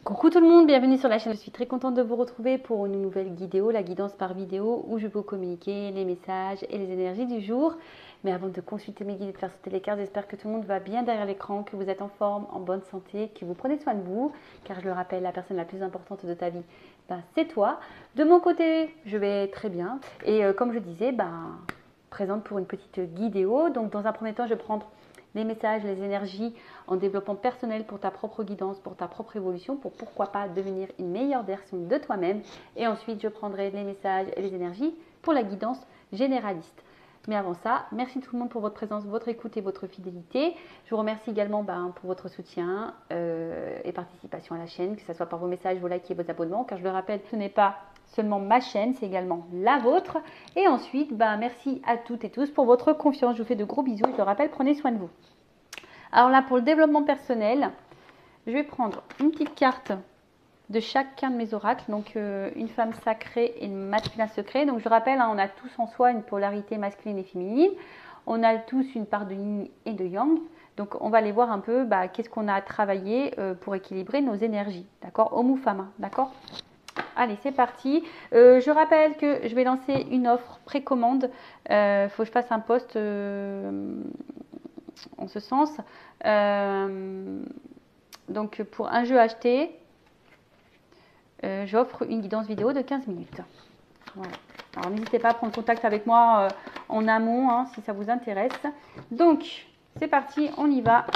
Coucou tout le monde, bienvenue sur la chaîne. Je suis très contente de vous retrouver pour une nouvelle vidéo, la guidance par vidéo, où je peux communiquer les messages et les énergies du jour. Mais avant de consulter mes guides et de faire sauter les cartes, j'espère que tout le monde va bien derrière l'écran, que vous êtes en forme, en bonne santé, que vous prenez soin de vous, car je le rappelle, la personne la plus importante de ta vie, c'est toi. De mon côté, je vais très bien. Et comme je disais, présente pour une petite vidéo. Donc dans un premier temps, je vais prendre les messages, les énergies en développement personnel pour ta propre guidance, pour ta propre évolution, pour pourquoi pas devenir une meilleure version de toi-même. Et ensuite, je prendrai les messages et les énergies pour la guidance généraliste. Mais avant ça, merci tout le monde pour votre présence, votre écoute et votre fidélité. Je vous remercie également pour votre soutien et participation à la chaîne, que ce soit par vos messages, vos likes et vos abonnements, car je le rappelle, ce n'est pas seulement ma chaîne, c'est également la vôtre. Et ensuite, merci à toutes et tous pour votre confiance. Je vous fais de gros bisous et je le rappelle, prenez soin de vous. Alors là, pour le développement personnel, je vais prendre une petite carte de chacun de mes oracles. Donc, une femme sacrée et une masculin secret. Donc, je rappelle, on a tous en soi une polarité masculine et féminine. On a tous une part de yin et de yang. Donc, on va aller voir un peu qu'est-ce qu'on a à travailler pour équilibrer nos énergies. D'accord? Homme ou femme, d'accord? Allez, c'est parti. Je rappelle que je vais lancer une offre précommande. Il faut que je fasse un post en ce sens. Donc, pour un jeu acheté, j'offre une guidance vidéo de 15 minutes. Voilà. Alors, n'hésitez pas à prendre contact avec moi en amont si ça vous intéresse. Donc, c'est parti, on y va.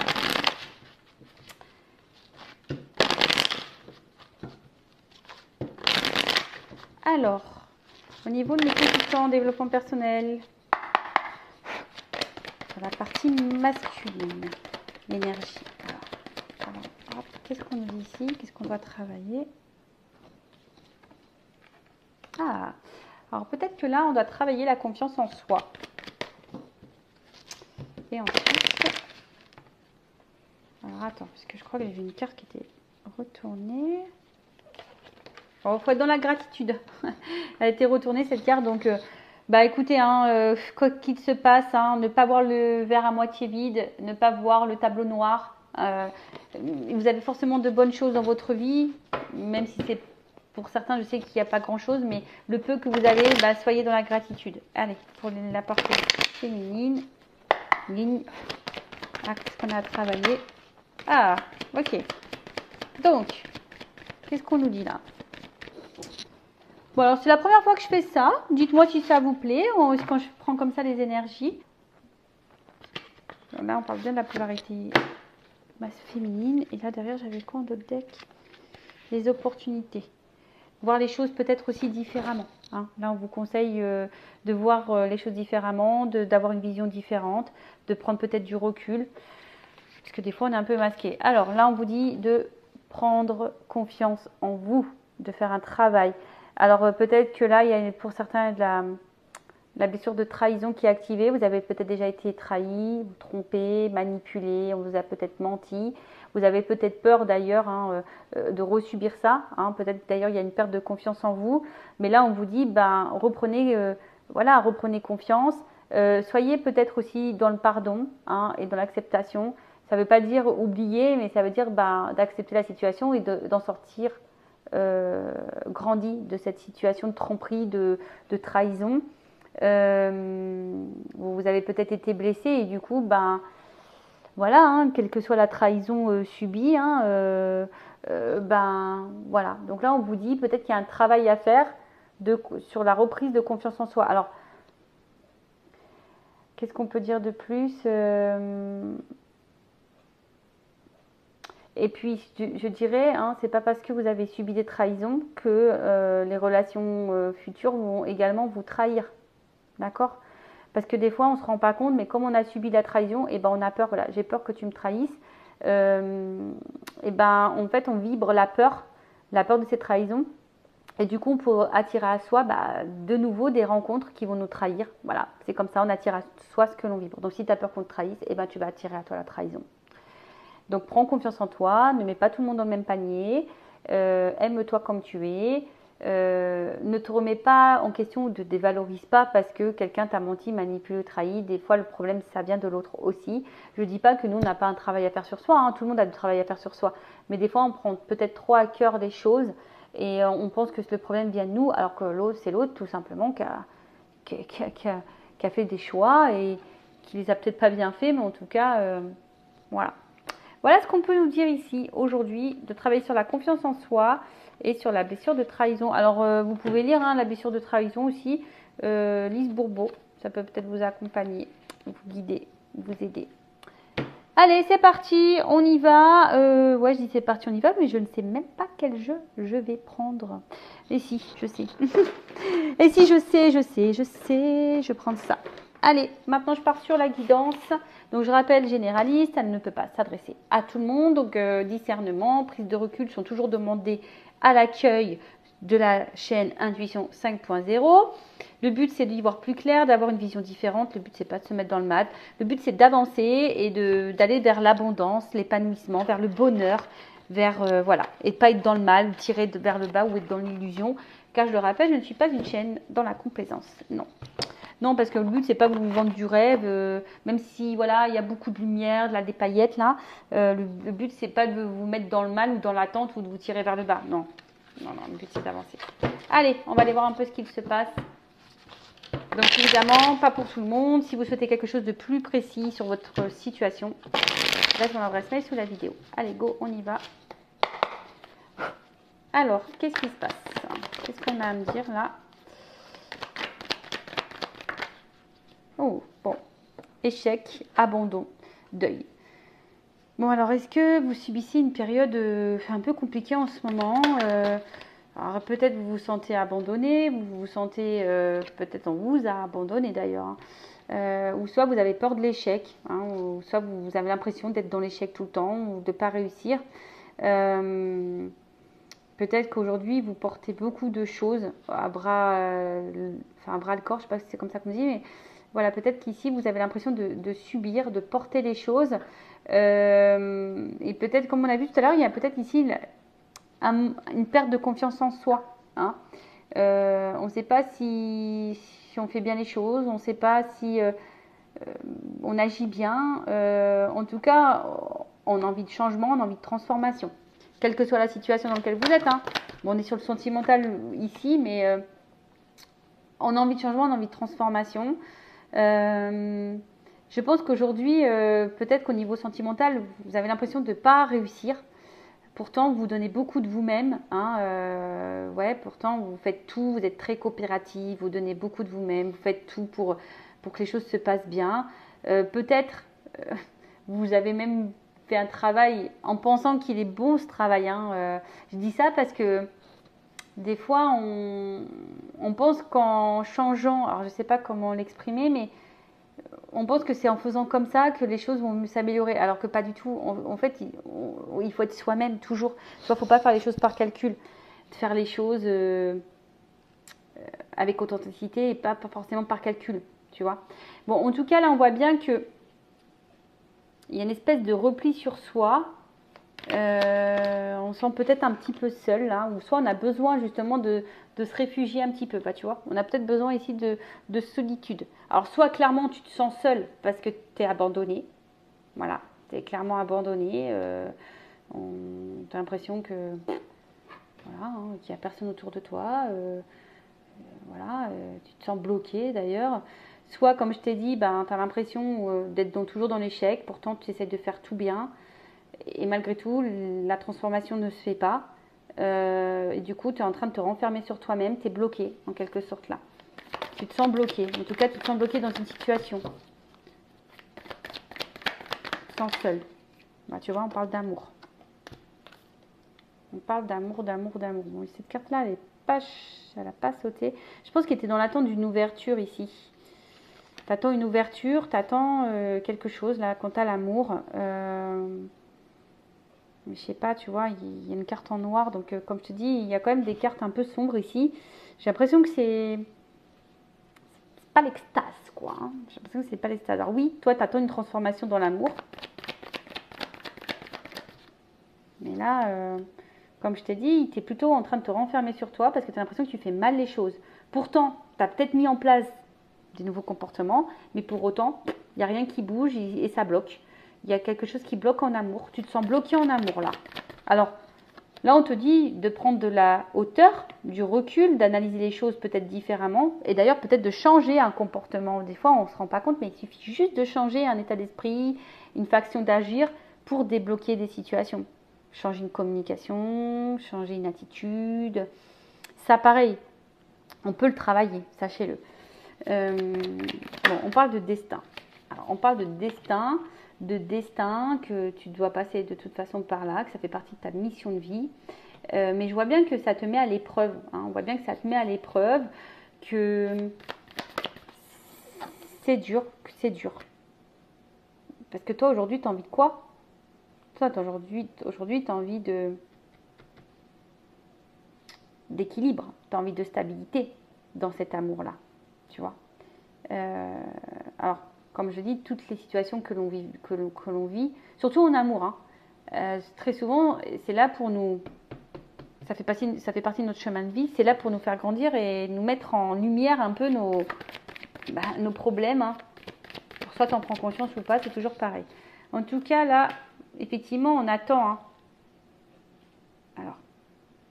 Alors, au niveau de mes consultants en développement personnel, sur la partie masculine, l'énergie. Alors, qu'est-ce qu'on nous dit ici? Qu'est-ce qu'on doit travailler? Alors peut-être que là, on doit travailler la confiance en soi. Et ensuite, alors attends, parce que je crois que j'ai vu une carte qui était retournée. Il faut être dans la gratitude. Elle a été retournée cette carte, donc écoutez, quoi qu'il se passe, ne pas voir le verre à moitié vide, ne pas voir le tableau noir. Vous avez forcément de bonnes choses dans votre vie, même si c'est pour certains, je sais qu'il n'y a pas grand-chose, mais le peu que vous avez, soyez dans la gratitude. Allez, pour la partie féminine, ligne. Qu'est-ce qu'on a à travailler? Ok. Donc, qu'est-ce qu'on nous dit là? Bon, alors c'est la première fois que je fais ça. Dites-moi si ça vous plaît, quand je prends comme ça les énergies. Là, on parle bien de la polarité féminine. Et là, derrière, j'avais quoi en d'autres deck? Les opportunités. Voir les choses peut-être aussi différemment. Là, on vous conseille de voir les choses différemment, d'avoir une vision différente, de prendre peut-être du recul. Parce que des fois, on est un peu masqué. Alors là, on vous dit de prendre confiance en vous, de faire un travail. Alors peut-être que là, il y a pour certains de la blessure de trahison qui est activée. Vous avez peut-être déjà été trahi, trompé, manipulé, on vous a peut-être menti. Vous avez peut-être peur d'ailleurs de resubir ça. Peut-être d'ailleurs il y a une perte de confiance en vous. Mais là, on vous dit, reprenez confiance. Soyez peut-être aussi dans le pardon et dans l'acceptation. Ça ne veut pas dire oublier, mais ça veut dire d'accepter la situation et d'en sortir grandi de cette situation de tromperie, de trahison. Vous avez peut-être été blessé et du coup, quelle que soit la trahison subie, voilà. Donc là, on vous dit peut-être qu'il y a un travail à faire sur la reprise de confiance en soi. Alors, qu'est-ce qu'on peut dire de plus? Et puis, je dirais, c'est pas parce que vous avez subi des trahisons que les relations futures vont également vous trahir. D'accord? Parce que des fois, on ne se rend pas compte, mais comme on a subi la trahison, on a peur, voilà, j'ai peur que tu me trahisses. En fait, on vibre la peur de cette trahison. Et du coup, on peut attirer à soi de nouveau des rencontres qui vont nous trahir. Voilà, c'est comme ça, on attire à soi ce que l'on vibre. Donc, si tu as peur qu'on te trahisse, tu vas attirer à toi la trahison. Donc, prends confiance en toi, ne mets pas tout le monde dans le même panier, aime-toi comme tu es, Ne te remets pas en question ou ne te dévalorise pas parce que quelqu'un t'a menti, manipulé, trahi. Des fois, le problème, ça vient de l'autre aussi. Je ne dis pas que nous, on n'a pas un travail à faire sur soi. Hein. Tout le monde a du travail à faire sur soi. Mais des fois, on prend peut-être trop à cœur les choses et on pense que le problème vient de nous, alors que l'autre, c'est l'autre tout simplement qui a fait des choix et qui les a peut-être pas bien fait, mais en tout cas, voilà. Voilà ce qu'on peut nous dire ici aujourd'hui, de travailler sur la confiance en soi et sur la blessure de trahison. Alors, vous pouvez lire hein, la blessure de trahison aussi, Lise Bourbeau, ça peut peut-être vous accompagner, vous guider, vous aider. Allez, c'est parti, on y va. Ouais, je dis c'est parti, on y va, mais je ne sais même pas quel jeu je vais prendre. Et si, je sais. Et si, je sais, je vais prendre ça. Allez, maintenant je pars sur la guidance. Donc je rappelle, généraliste, elle ne peut pas s'adresser à tout le monde. Donc discernement, prise de recul sont toujours demandés à l'accueil de la chaîne Intuition 5.0. Le but c'est d'y voir plus clair, d'avoir une vision différente. Le but c'est pas de se mettre dans le mal. Le but c'est d'avancer et d'aller vers l'abondance, l'épanouissement, vers le bonheur, vers voilà, et pas être dans le mal, tirer vers le bas ou être dans l'illusion. Car je le rappelle, je ne suis pas une chaîne dans la complaisance. Non. Non, parce que le but, c'est pas de vous vendre du rêve, même si, voilà, il y a beaucoup de lumière, des paillettes, là. Le but, c'est pas de vous mettre dans le mal ou dans l'attente ou de vous tirer vers le bas. Non, non, non, le but, c'est d'avancer. Allez, on va aller voir un peu ce qu'il se passe. Donc, évidemment, pas pour tout le monde. Si vous souhaitez quelque chose de plus précis sur votre situation, laisse mon adresse mail sous la vidéo. Allez, go, on y va. Alors, qu'est-ce qui se passe? Qu'est-ce qu'on a à me dire, là? Oh, bon. Échec, abandon, deuil. Bon, alors, est-ce que vous subissez une période un peu compliquée en ce moment? Alors, peut-être vous vous sentez abandonné, vous vous sentez, peut-être on vous a abandonné d'ailleurs. Hein. Ou soit vous avez peur de l'échec, hein, ou soit vous avez l'impression d'être dans l'échec tout le temps, ou de ne pas réussir. Peut-être qu'aujourd'hui, vous portez beaucoup de choses à bras, à bras le corps, je ne sais pas si c'est comme ça qu'on dit, mais voilà, peut-être qu'ici, vous avez l'impression de subir, de porter les choses. Et peut-être, comme on a vu tout à l'heure, il y a peut-être ici une perte de confiance en soi. Hein. On ne sait pas si on fait bien les choses, on ne sait pas si on agit bien. En tout cas, on a envie de changement, on a envie de transformation. Quelle que soit la situation dans laquelle vous êtes. Hein. Bon, on est sur le sentimental ici, mais on a envie de changement, on a envie de transformation. Je pense qu'aujourd'hui, peut-être qu'au niveau sentimental, vous avez l'impression de ne pas réussir. Pourtant, vous donnez beaucoup de vous-même. Hein, ouais, pourtant, vous faites tout, vous êtes très coopérative, vous donnez beaucoup de vous-même, vous faites tout pour que les choses se passent bien. Peut-être, vous avez même fait un travail en pensant qu'il est bon ce travail. Hein. Je dis ça parce que des fois, on pense qu'en changeant, alors je ne sais pas comment l'exprimer, mais on pense que c'est en faisant comme ça que les choses vont s'améliorer, alors que pas du tout. En fait, il faut être soi-même toujours. Il ne faut pas faire les choses par calcul, faire les choses avec authenticité et pas forcément par calcul, tu vois. Bon, en tout cas, là, on voit bien que il y a une espèce de repli sur soi. On se sent peut-être un petit peu seul là, ou soit on a besoin justement de se réfugier un petit peu, bah, tu vois. On a peut-être besoin ici de solitude. Alors soit clairement tu te sens seul parce que tu es abandonné, voilà, tu es clairement abandonné, tu as l'impression que voilà, hein, qu'il n'y a personne autour de toi, voilà, tu te sens bloqué d'ailleurs. Soit comme je t'ai dit, ben, tu as l'impression d'être toujours dans l'échec, pourtant tu essaies de faire tout bien. Et malgré tout, la transformation ne se fait pas. Et du coup, tu es en train de te renfermer sur toi-même. Tu es bloqué, en quelque sorte, là. Tu te sens bloqué. En tout cas, tu te sens bloqué dans une situation. Tu te sens seul. Bah, tu vois, on parle d'amour. On parle d'amour, d'amour, d'amour. Bon, cette carte-là, elle n'a pas sauté. Je pense qu'elle était dans l'attente d'une ouverture ici. Tu attends une ouverture, tu attends quelque chose, là, quant à l'amour. Mais je sais pas, tu vois, il y a une carte en noir. Donc, comme je te dis, il y a quand même des cartes un peu sombres ici. J'ai l'impression que c'est pas l'extase, quoi. Hein. J'ai l'impression que c'est pas l'extase. Alors oui, toi, tu attends une transformation dans l'amour. Mais là, Comme je t'ai dit, tu es plutôt en train de te renfermer sur toi parce que tu as l'impression que tu fais mal les choses. Pourtant, tu as peut-être mis en place des nouveaux comportements, mais pour autant, il n'y a rien qui bouge et ça bloque. Il y a quelque chose qui bloque en amour. Tu te sens bloqué en amour là. Alors, là, on te dit de prendre de la hauteur, du recul, d'analyser les choses peut-être différemment et d'ailleurs peut-être de changer un comportement. Des fois, on ne se rend pas compte, mais il suffit juste de changer un état d'esprit, une façon d'agir pour débloquer des situations. Changer une communication, changer une attitude. Ça, pareil, on peut le travailler, sachez-le. Bon, on parle de destin. Alors, on parle de destin que tu dois passer de toute façon par là, que ça fait partie de ta mission de vie. Mais je vois bien que ça te met à l'épreuve. Hein. On voit bien que ça te met à l'épreuve, que c'est dur, Parce que toi, aujourd'hui, tu as envie de quoi? Toi, aujourd'hui, tu as envie d'équilibre, tu as envie de stabilité dans cet amour-là, tu vois. Alors, comme je dis, toutes les situations que l'on vit, surtout en amour, hein, très souvent, c'est là pour nous, ça fait partie de notre chemin de vie, c'est là pour nous faire grandir et nous mettre en lumière un peu nos problèmes. Hein. Soit tu en prends conscience ou pas, c'est toujours pareil. En tout cas, là, effectivement, on attend. Hein. Alors,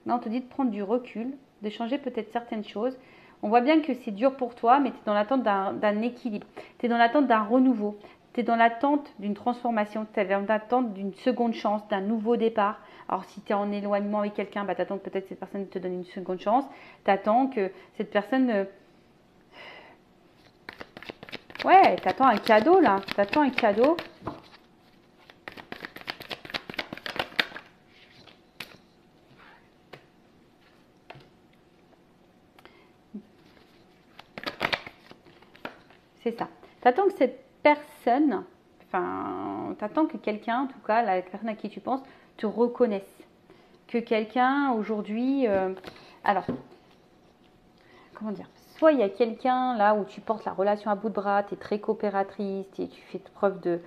là, on te dit de prendre du recul, de changer peut-être certaines choses. On voit bien que c'est dur pour toi, mais tu es dans l'attente d'un équilibre. Tu es dans l'attente d'un renouveau. Tu es dans l'attente d'une transformation. Tu es dans l'attente d'une seconde chance, d'un nouveau départ. Alors, si tu es en éloignement avec quelqu'un, bah, tu attends que peut-être cette personne te donne une seconde chance. Tu attends que cette personne... Ouais, tu attends un cadeau, là. Tu attends un cadeau. C'est ça. Tu attends que cette personne, enfin, tu attends que quelqu'un, en tout cas, la personne à qui tu penses, te reconnaisse. Que quelqu'un, aujourd'hui... alors, comment dire? Soit il y a quelqu'un là où tu portes la relation à bout de bras, tu es très coopératrice, tu fais preuve de...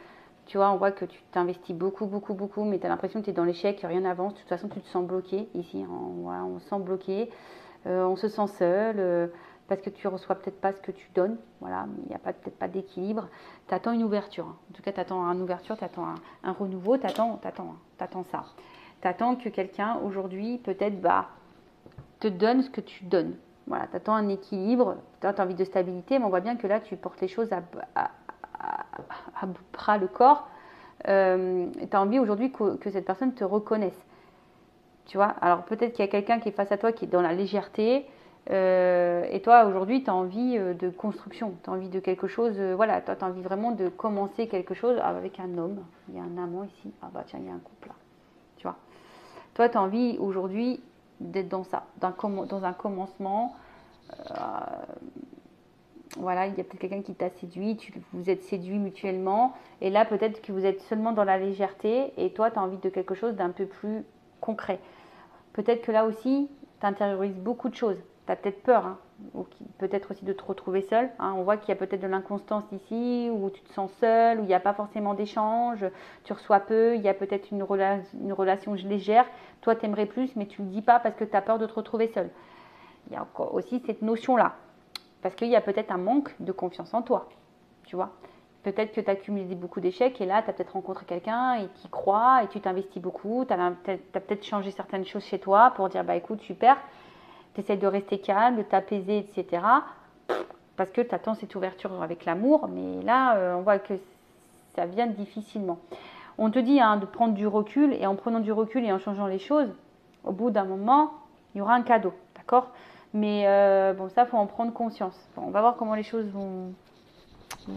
Tu vois, on voit que tu t'investis beaucoup, mais tu as l'impression que tu es dans l'échec, que rien n'avance. De toute façon, tu te sens bloqué ici. Voilà, on se sent bloqué, on se sent seul. Parce que tu ne reçois peut-être pas ce que tu donnes, voilà, il n'y a peut-être pas d'équilibre. Tu attends une ouverture, hein. En tout cas tu attends une ouverture, tu attends un renouveau, tu attends ça. Tu attends que quelqu'un aujourd'hui peut-être te donne ce que tu donnes. Voilà, tu attends un équilibre, tu as envie de stabilité, mais on voit bien que là tu portes les choses à bras le corps. Tu as envie aujourd'hui que cette personne te reconnaisse. Tu vois, alors peut-être qu'il y a quelqu'un qui est face à toi qui est dans la légèreté. Et toi, aujourd'hui, tu as envie de construction, tu as envie de quelque chose, voilà, toi, tu as envie vraiment de commencer quelque chose avec un homme. Il y a un amant ici, ah bah tiens, il y a un couple là, tu vois. Toi, tu as envie aujourd'hui d'être dans ça, dans un commencement. Voilà, il y a peut-être quelqu'un qui t'a séduit, vous êtes séduits mutuellement, et là, peut-être que vous êtes seulement dans la légèreté, et toi, tu as envie de quelque chose d'un peu plus concret. Peut-être que là aussi, tu intériorises beaucoup de choses. Tu as peut-être peur, hein, ou peut-être aussi de te retrouver seul. Hein. On voit qu'il y a peut-être de l'inconstance ici, où tu te sens seul, où il n'y a pas forcément d'échange, tu reçois peu, il y a peut-être une relation légère. Toi, tu aimerais plus, mais tu ne le dis pas parce que tu as peur de te retrouver seul. Il y a encore aussi cette notion-là, parce qu'il y a peut-être un manque de confiance en toi, tu vois. Peut-être que tu as cumulé beaucoup d'échecs et là, tu as peut-être rencontré quelqu'un et qui croit et tu t'investis beaucoup. Tu as peut-être changé certaines choses chez toi pour dire, bah écoute, super, tu essaies de rester calme, de t'apaiser, etc. Parce que tu attends cette ouverture avec l'amour, mais là, on voit que ça vient difficilement. On te dit de prendre du recul et en prenant du recul et en changeant les choses, au bout d'un moment, il y aura un cadeau, d'accord? Mais bon, ça, il faut en prendre conscience. Bon, on va voir comment les choses vont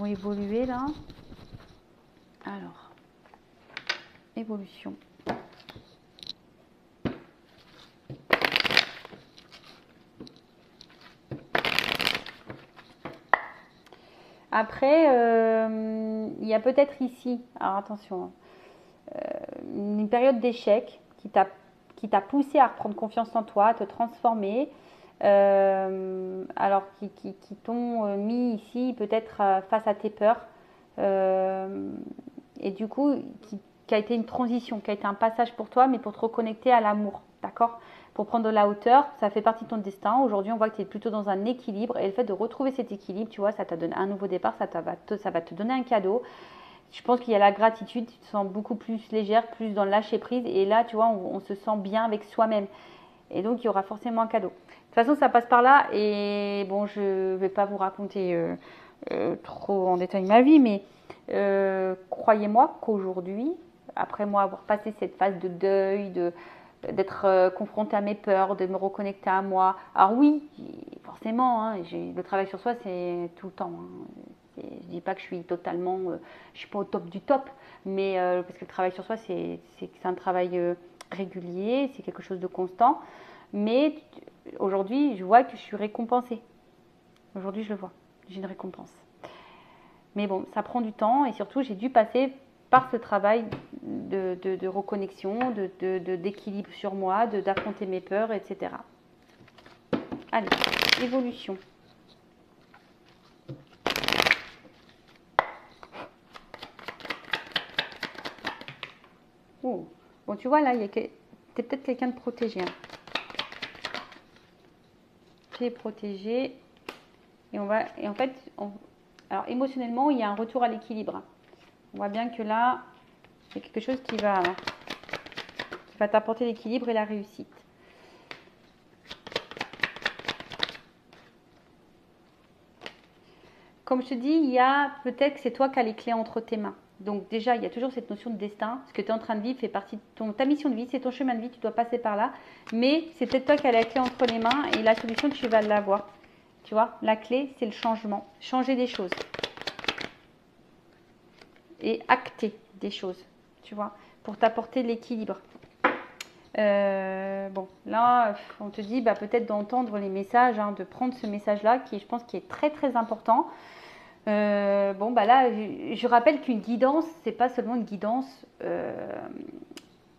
évoluer là. Alors, évolution. Après, il y a peut-être ici, alors attention, une période d'échec qui t'a poussé à reprendre confiance en toi, à te transformer. Alors qui t'ont mis ici peut-être face à tes peurs et du coup qui a été une transition, qui a été un passage pour toi mais pour te reconnecter à l'amour, d'accord? Pour prendre de la hauteur, ça fait partie de ton destin. Aujourd'hui, on voit que tu es plutôt dans un équilibre et le fait de retrouver cet équilibre, tu vois, ça t'a donné un nouveau départ, ça va te donner un cadeau. Je pense qu'il y a la gratitude, tu te sens beaucoup plus légère, plus dans le lâcher prise et là, tu vois, on se sent bien avec soi-même. Et donc, il y aura forcément un cadeau. De toute façon, ça passe par là et bon, je ne vais pas vous raconter trop en détail ma vie, mais croyez-moi qu'aujourd'hui, après moi avoir passé cette phase de deuil, d'être confrontée à mes peurs, de me reconnecter à moi. Alors oui, forcément, hein, le travail sur soi, c'est tout le temps. Hein. Je dis pas que je suis totalement, je suis pas au top du top, mais parce que le travail sur soi, c'est un travail régulier, c'est quelque chose de constant. Mais aujourd'hui, je vois que je suis récompensée. Aujourd'hui, je le vois, j'ai une récompense. Mais bon, ça prend du temps et surtout, j'ai dû passer par ce travail de reconnexion, d'équilibre sur moi, d'affronter mes peurs, etc. Allez, évolution. Oh. Bon, tu vois là, t'es peut-être quelqu'un de protégé. Hein. Tu es protégé. Et en fait, alors émotionnellement, il y a un retour à l'équilibre. On voit bien que là, c'est quelque chose qui va t'apporter l'équilibre et la réussite. Comme je te dis, il y a peut-être que c'est toi qui as les clés entre tes mains. Donc déjà, il y a toujours cette notion de destin. Ce que tu es en train de vivre fait partie de ta mission de vie, c'est ton chemin de vie, tu dois passer par là. Mais c'est peut-être toi qui as la clé entre les mains et la solution, tu vas l'avoir. Tu vois, la clé, c'est le changement. Changer des choses. Et acter des choses, tu vois, pour t'apporter l'équilibre. Bon, là, on te dit peut-être d'entendre les messages, hein, de prendre ce message-là, qui je pense qui est très très important. Bon, là, je rappelle qu'une guidance, c'est pas seulement une guidance.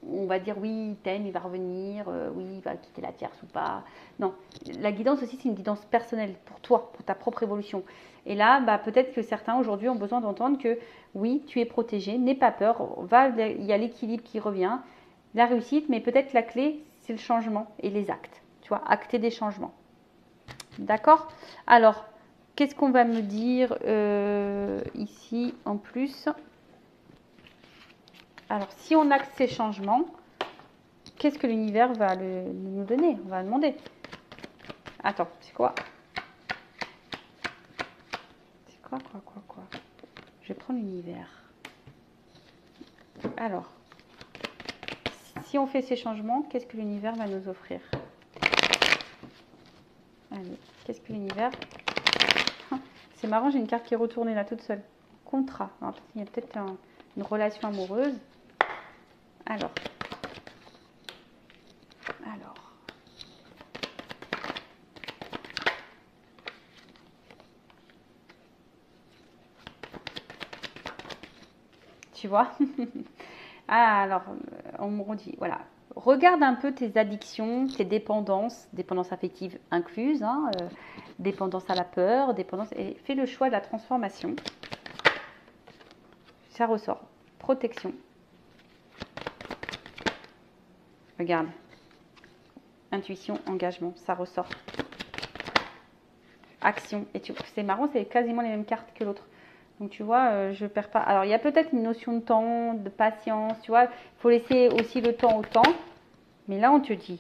On va dire oui, il t'aime, il va revenir, oui, il va quitter la tierce ou pas. Non, la guidance aussi, c'est une guidance personnelle pour toi, pour ta propre évolution. Et là, peut-être que certains aujourd'hui ont besoin d'entendre que oui, tu es protégé, n'aie pas peur, il y a l'équilibre qui revient, la réussite, mais peut-être la clé, c'est le changement et les actes. Tu vois, acter des changements. D'accord? Alors, qu'est-ce qu'on va me dire ici en plus? Alors, si on acte ces changements, qu'est-ce que l'univers va nous donner? On va demander. Attends, c'est quoi? C'est quoi? Je vais prendre l'univers. Alors, si on fait ces changements, qu'est-ce que l'univers va nous offrir? Allez, qu'est-ce que l'univers... C'est marrant, j'ai une carte qui est retournée là toute seule. Contrat. Alors, il y a peut-être une relation amoureuse. Alors. Tu vois. Alors, on me dit, voilà. Regarde un peu tes addictions, tes dépendances affectives incluses, hein, dépendance à la peur, et fais le choix de la transformation. Ça ressort. Protection. Regarde. Intuition, engagement, ça ressort. Action. Et c'est marrant, c'est quasiment les mêmes cartes que l'autre. Donc tu vois, je perds pas. Alors il y a peut-être une notion de temps, de patience, tu vois. Il faut laisser aussi le temps au temps. Mais là, on te dit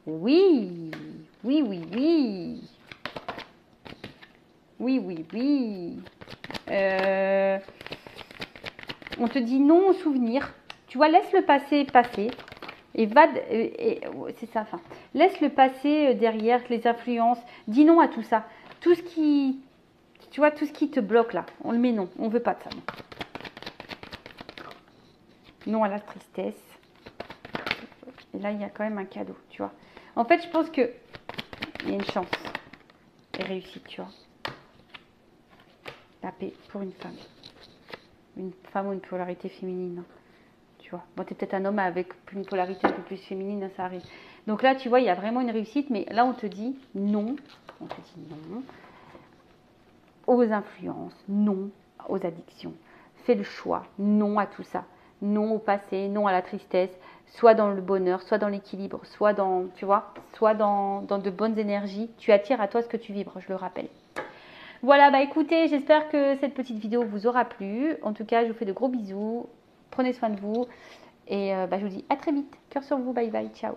oui, oui, oui, oui. Oui, oui, oui. On te dit non au souvenir. Tu vois, laisse le passé passer. Et va, c'est ça, enfin, laisse le passé derrière, les influences. Dis non à tout ça. Tout ce qui, tu vois, tout ce qui te bloque là, on le met non. On veut pas de ça. Non à la tristesse. Et là, il y a quand même un cadeau, tu vois. En fait, je pense que il y a une chance et réussite, tu vois. La paix pour une femme. Une femme ou une polarité féminine. Tu vois. Bon, t'es peut-être un homme avec une polarité un peu plus féminine, ça arrive. Donc là, tu vois, il y a vraiment une réussite, mais là, on te dit non. On te dit non aux influences, non aux addictions. Fais le choix, non à tout ça. Non au passé, non à la tristesse. soit dans le bonheur, soit dans l'équilibre, soit dans, tu vois, soit dans de bonnes énergies. Tu attires à toi ce que tu vibres, je le rappelle. Voilà, bah écoutez, j'espère que cette petite vidéo vous aura plu. En tout cas, je vous fais de gros bisous. Prenez soin de vous. Et je vous dis à très vite. Cœur sur vous, bye bye, ciao.